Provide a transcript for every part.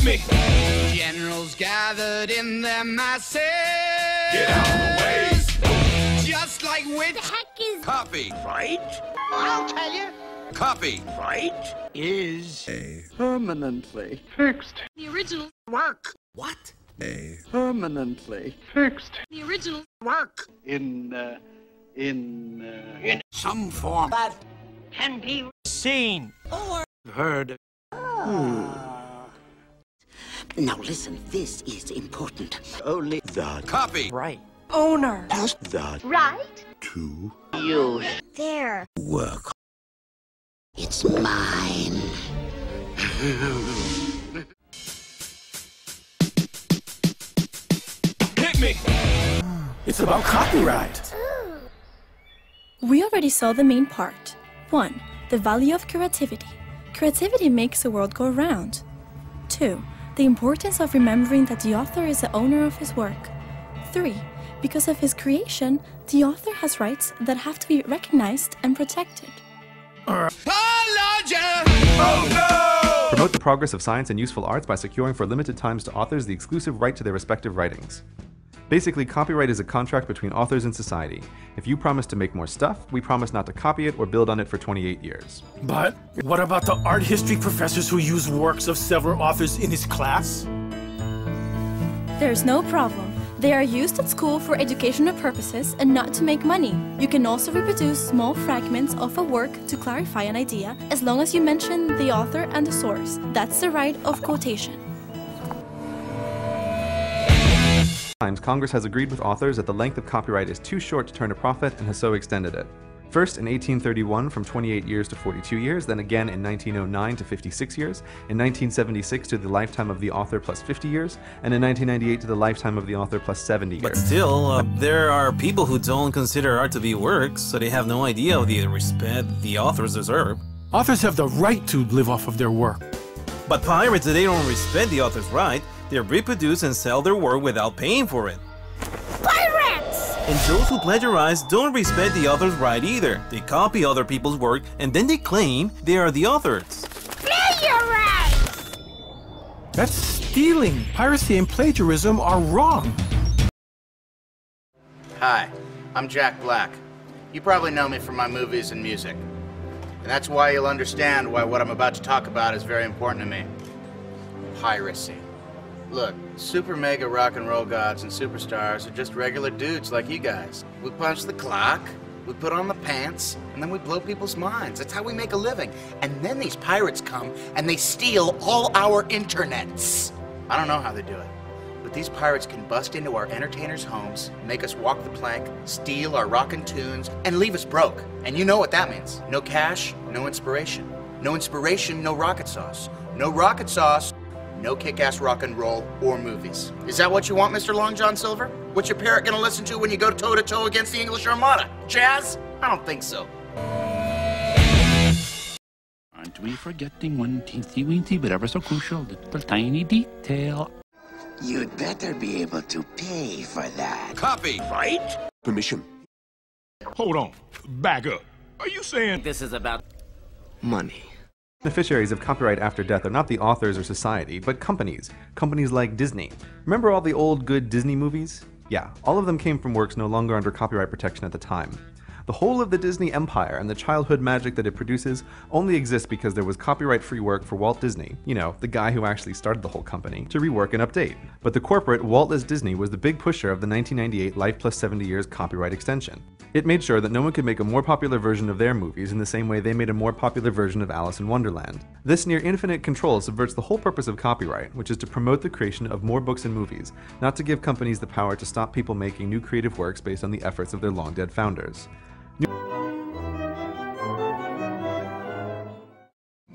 me. Generals gathered in their masses. Get out of the way. Just like with The heck is Copyright? I'll tell you. Copyright Is permanently fixed. the original work. What? Permanently fixed. the original Work. In Some form. that can be Seen. Heard. Now listen, this is important. Only the Copy. Right. owner. the Right? to You. There. work. It's mine. Hit me. It's about copyright. We already saw the main part. 1. The value of creativity. Creativity makes the world go round. 2. The importance of remembering that the author is the owner of his work. 3. Because of his creation, the author has rights that have to be recognized and protected. Promote the progress of science and useful arts by securing for limited times to authors the exclusive right to their respective writings. Basically, copyright is a contract between authors and society. If you promise to make more stuff, we promise not to copy it or build on it for 28 years. But what about the art history professors who use works of several authors in his class? There's no problem. They are used at school for educational purposes and not to make money. You can also reproduce small fragments of a work to clarify an idea, as long as you mention the author and the source. That's the right of quotation. Congress has agreed with authors that the length of copyright is too short to turn a profit and has so extended it. First in 1831 from 28 years to 42 years, then again in 1909 to 56 years, in 1976 to the lifetime of the author plus 50 years, and in 1998 to the lifetime of the author plus 70 years. But still, there are people who don't consider art to be works, so they have no idea of the respect the authors deserve. Authors have the right to live off of their work. But pirates, they don't respect the author's right. They reproduce and sell their work without paying for it. Pirates! And those who plagiarize don't respect the author's right either. They copy other people's work and then they claim they are the authors. Plagiarize! That's stealing. Piracy and plagiarism are wrong. Hi, I'm Jack Black. You probably know me from my movies and music. And that's why you'll understand why what I'm about to talk about is very important to me. Piracy. Look, super mega rock and roll gods and superstars are just regular dudes like you guys. We punch the clock, we put on the pants, and then we blow people's minds. That's how we make a living. And then these pirates come and they steal all our internets. I don't know how they do it, but these pirates can bust into our entertainers' homes, make us walk the plank, steal our rockin' tunes, and leave us broke. And you know what that means. No cash, no inspiration. No inspiration, no rocket sauce. No rocket sauce, no kick-ass rock and roll or movies. Is that what you want, Mr. Long John Silver? What's your parrot gonna listen to when you go toe-to-toe against the English Armada? Jazz? I don't think so. Aren't we forgetting one teensy-weensy but ever so crucial little tiny detail? You'd better be able to pay for that. Copyright? Permission. Hold on. Back up. Are you saying This is about money. Beneficiaries of copyright after death are not the authors or society, but companies. Companies like Disney. Remember all the old good Disney movies? Yeah, all of them came from works no longer under copyright protection at the time. The whole of the Disney empire and the childhood magic that it produces only exists because there was copyright-free work for Walt Disney, you know, the guy who actually started the whole company, to rework and update. But the corporate Walt Disney was the big pusher of the 1998 Life Plus 70 Years copyright extension. It made sure that no one could make a more popular version of their movies in the same way they made a more popular version of Alice in Wonderland. This near-infinite control subverts the whole purpose of copyright, which is to promote the creation of more books and movies, not to give companies the power to stop people making new creative works based on the efforts of their long-dead founders.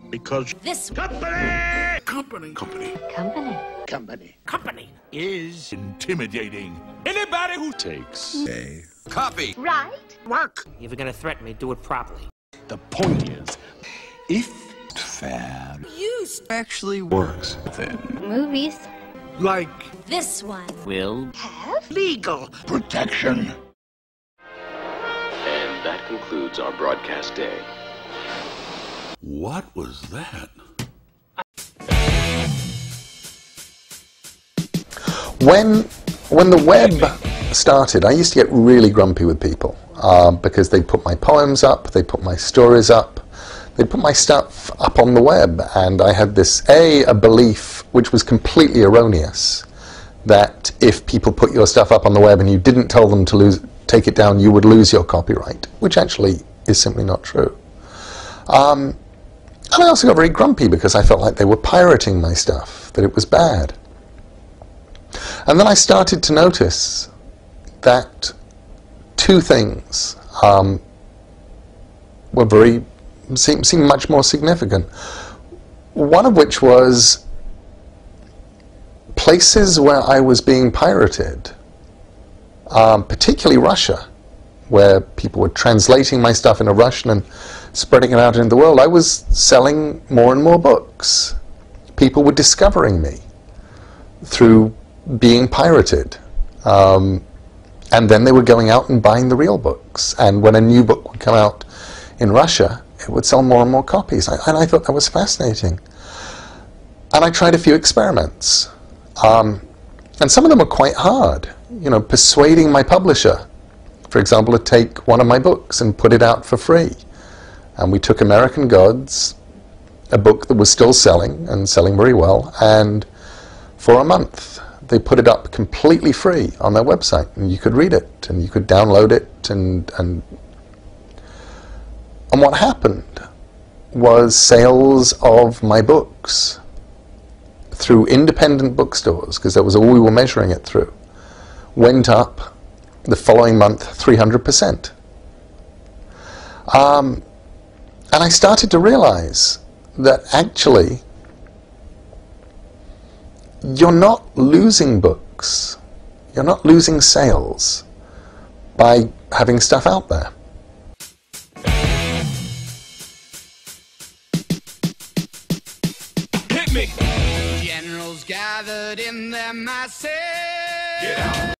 Because This company is intimidating. anybody who Takes Copy. right? Work. If you're gonna threaten me, do it properly. The point is, if fair Used. actually works, then Movies. like This one. will Have? legal protection. And that concludes our broadcast day. What was that? When the web started, I used to get really grumpy with people because they put my poems up, they put my stories up, they put my stuff up on the web, and I had this, a belief which was completely erroneous, that if people put your stuff up on the web and you didn't tell them to take it down, you would lose your copyright, which actually is simply not true. And I also got very grumpy because I felt like they were pirating my stuff, that it was bad. And then I started to notice that two things seemed much more significant. One of which was places where I was being pirated, particularly Russia, where people were translating my stuff into Russian and spreading it out into the world. I was selling more and more books. People were discovering me through being pirated. And then they were going out and buying the real books. And when a new book would come out in Russia, it would sell more and more copies. And I thought that was fascinating. And I tried a few experiments. And some of them were quite hard. You know, persuading my publisher, for example, to take one of my books and put it out for free. And we took American Gods, a book that was still selling and selling very well, and for a month they put it up completely free on their website, and you could read it and you could download it, and what happened was sales of my books through independent bookstores, because that was all we were measuring it through, went up the following month 300%. And I started to realize that actually you're not losing books, you're not losing sales by having stuff out there. Generals gathered in their masses. Get out.